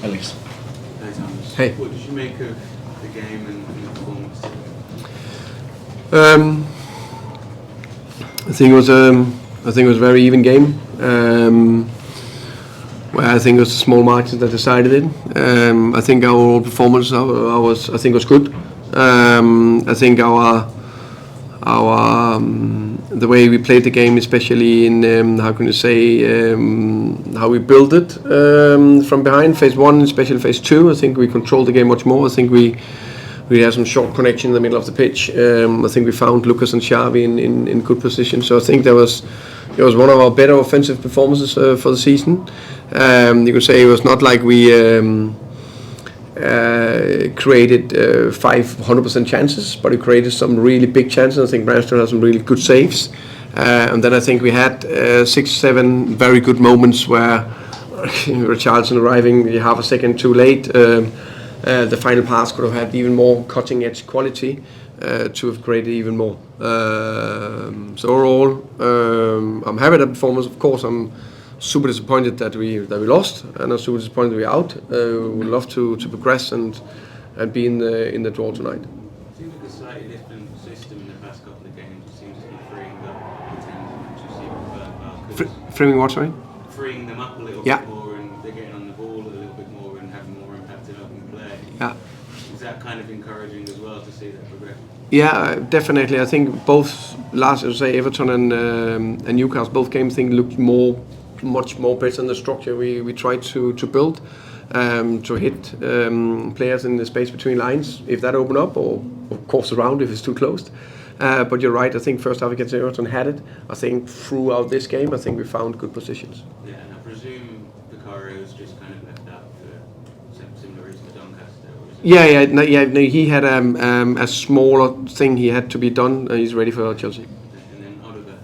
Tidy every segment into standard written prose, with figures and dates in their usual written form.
Alex. Hey Thomas. Hey. What did you make of the game and the performance? I think it was a very even game. Where I think it was the small margins that decided it. I think our overall performance was good. I think the way we played the game, especially in how we built it from behind phase 1, especially phase 2. I think we controlled the game much more. I think we had some short connection in the middle of the pitch. I think we found Lucas and Xavi in good position. So I think it was one of our better offensive performances for the season. You could say it was not like we created 500% chances, but we created some really big chances. I think Ramsdale had some really good saves. And then I think we had 6-7 very good moments where Richarlison arriving half a second too late. The final pass could have had even more cutting edge quality to have created even more. So overall, I'm happy with the performance. Of course, I'm super disappointed that we lost, and I'm super disappointed we're out. Would love to progress and be in the draw tonight. It seems like a slightly different system in the past couple of games. It seems to be freeing up the teams which you see Framing what, sorry? Freeing them up a little Yeah. bit more, and they're getting on the ball a little bit more and having more impact in open play. Yeah. Is that kind of encouraging as well to see that progression? Yeah, definitely. I think both Everton and Newcastle, both games, looked much more better in the structure we tried to build, to hit players in the space between lines if that opened up, or of course around if it's too closed. But you're right. I think first half against Everton had it. I think throughout this game, I think we found good positions. Yeah, and I presume Vicario was just kind of left out for similar reason to Doncaster. No, he had a smaller thing he had to be done. He's ready for Chelsea. And then Oliver.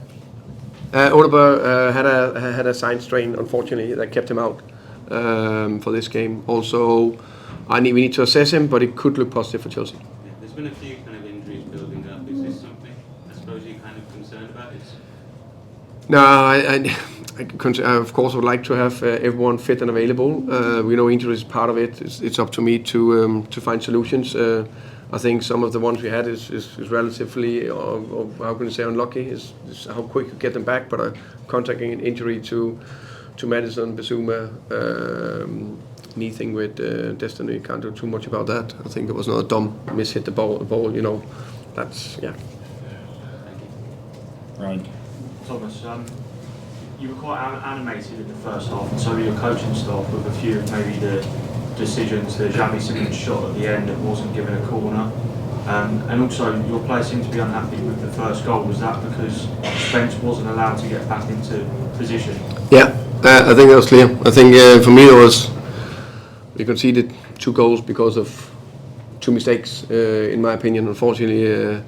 Oliver had a side strain, unfortunately, that kept him out for this game. Also, we need to assess him, but it could look positive for Chelsea. Yeah, there's been a few kind of injuries building up. Is this something I suppose you're kind of concerned about? No, I of course would like to have everyone fit and available. We know injury is part of it. It's up to me to find solutions. I think some of the ones we had is relatively, how can you say, unlucky. Is how quick you get them back. But contacting an injury to Madison, Bissouma, knee thing with Destiny, can't do too much about that. I think it was not a dumb miss, hit the ball. You know, that's yeah. Right. Thomas, you were quite animated in the first half, and so were your coaching staff with a few of maybe the decisions, the Xavi Simons shot at the end that wasn't given a corner, and also your players seemed to be unhappy with the first goal. Was that because Spence wasn't allowed to get back into position? Yeah, I think that was clear. I think for me we conceded 2 goals because of 2 mistakes, in my opinion. Unfortunately,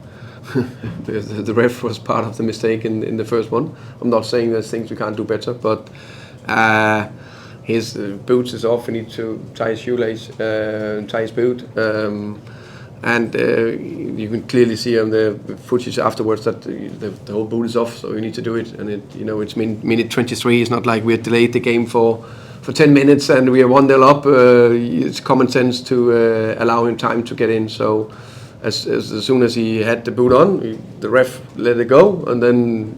the ref was part of the mistake in the first one. I'm not saying there's things we can't do better, but his boots is off. We need to tie his shoelace, tie his boot, and you can clearly see on the footage afterwards that the whole boot is off. So you need to do it, and it's minute 23. It's not like we had delayed the game for 10 minutes and we are 1-0 up. It's common sense to allow him time to get in. So as soon as he had the boot on, the ref let it go, and then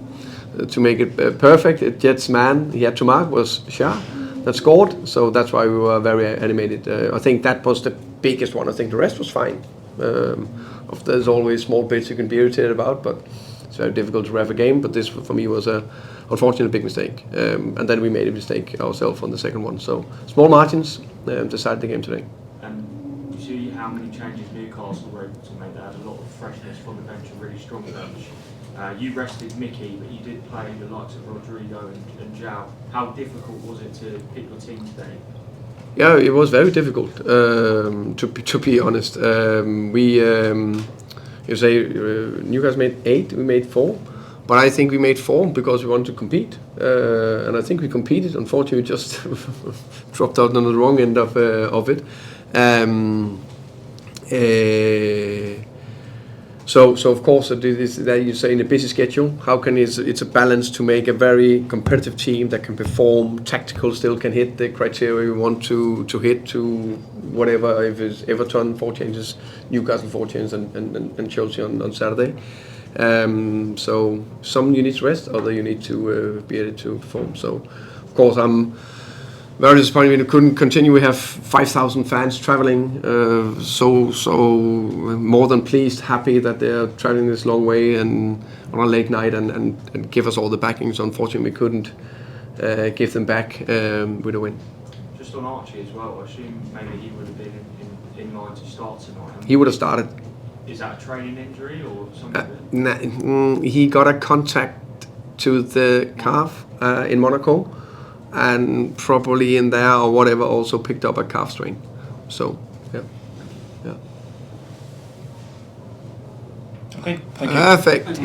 to make it perfect, Jets man he had to mark was Shah that scored. So that's why we were very animated. I think that was the biggest one. I think the rest was fine. There's always small bits you can be irritated about, but it's very difficult to ref a game. But this for me was a unfortunately big mistake, and then we made a mistake ourselves on the second one. So small margins decided the game today. And you see how many changes Newcastle were able to make. They had a lot of freshness from the bench, a really strong bench. You rested Mickey, but you did play the likes of Rodrigo and João. How difficult was it to pick your team today? Yeah, it was very difficult, to be honest. Newcastle made 8, we made 4. But I think we made 4 because we wanted to compete. And I think we competed. Unfortunately, we just dropped out on the wrong end of it. So of course, it is that you say in a busy schedule, how can it's a balance to make a very competitive team that can perform, tactical, still can hit the criteria we want to hit, to whatever, if it's Everton 4 changes, Newcastle 4 changes, and Chelsea on Saturday. So some you need to rest, other you need to be able to perform. So of course I'm very disappointed we couldn't continue. We have 5,000 fans traveling, so more than pleased, happy that they're traveling this long way and on a late night and give us all the backings. Unfortunately, we couldn't give them back with a win. Just on Archie as well, I assume maybe he would have been in line to start tonight. He would have started. Is that a training injury or something? He got a contact to the calf in Monaco, and probably in there or whatever also picked up a calf strain. So, yeah. Okay, thank you. Perfect.